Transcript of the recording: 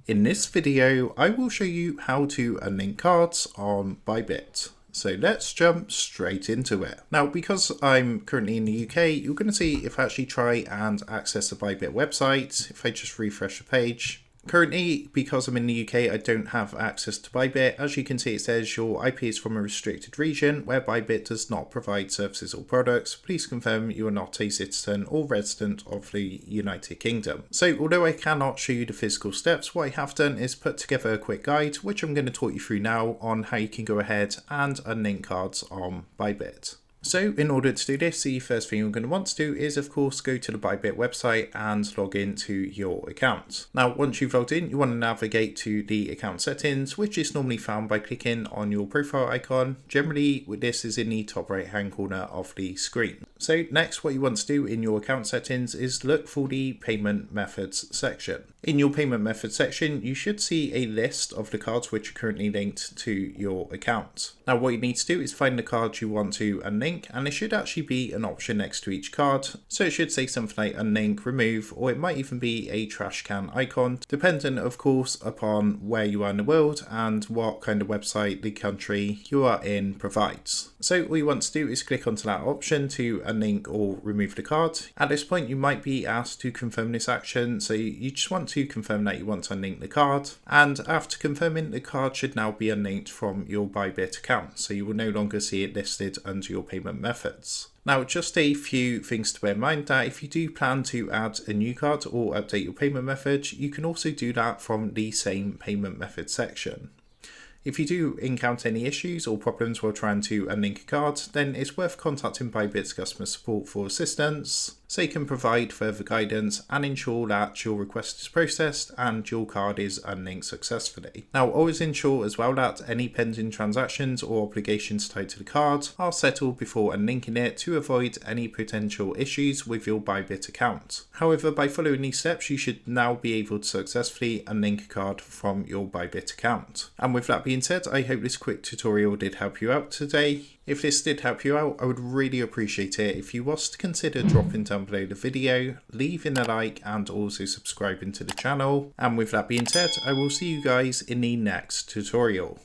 In this video, I will show you how to unlink cards on Bybit. So let's jump straight into it. Now, because I'm currently in the UK, you're going to see if I actually try and access the Bybit website, if I just refresh the page. Currently, because I'm in the UK, I don't have access to Bybit. As you can see, it says your IP is from a restricted region where Bybit does not provide services or products. Please confirm you are not a citizen or resident of the United Kingdom. So although I cannot show you the physical steps, what I have done is put together a quick guide, which I'm going to talk you through now on how you can go ahead and unlink cards on Bybit. So in order to do this, the first thing you're going to want to do is of course go to the Bybit website and log into your account. Now once you've logged in, you want to navigate to the account settings, which is normally found by clicking on your profile icon. Generally this is in the top right hand corner of the screen. So next what you want to do in your account settings is look for the payment methods section. In your payment method section, you should see a list of the cards which are currently linked to your account. Now what you need to do is find the card you want to unlink, and there should actually be an option next to each card. So it should say something like unlink, remove, or it might even be a trash can icon, dependent of course upon where you are in the world and what kind of website the country you are in provides. So all you want to do is click onto that option to unlink or remove the card. At this point you might be asked to confirm this action, so you just want to confirm that you want to unlink the card, and after confirming, the card should now be unlinked from your Bybit account, so you will no longer see it listed under your payment methods. Now just a few things to bear in mind, that if you do plan to add a new card or update your payment method, you can also do that from the same payment method section. If you do encounter any issues or problems while trying to unlink a card, then it's worth contacting Bybit's customer support for assistance, so they can provide further guidance and ensure that your request is processed and your card is unlinked successfully. Now always ensure as well that any pending transactions or obligations tied to the card are settled before unlinking it to avoid any potential issues with your Bybit account. However, by following these steps, you should now be able to successfully unlink a card from your Bybit account. And with that being said, I hope this quick tutorial did help you out today. If this did help you out, I would really appreciate it if you was to consider dropping down below the video, leaving a like and also subscribing to the channel. And with that being said, I will see you guys in the next tutorial.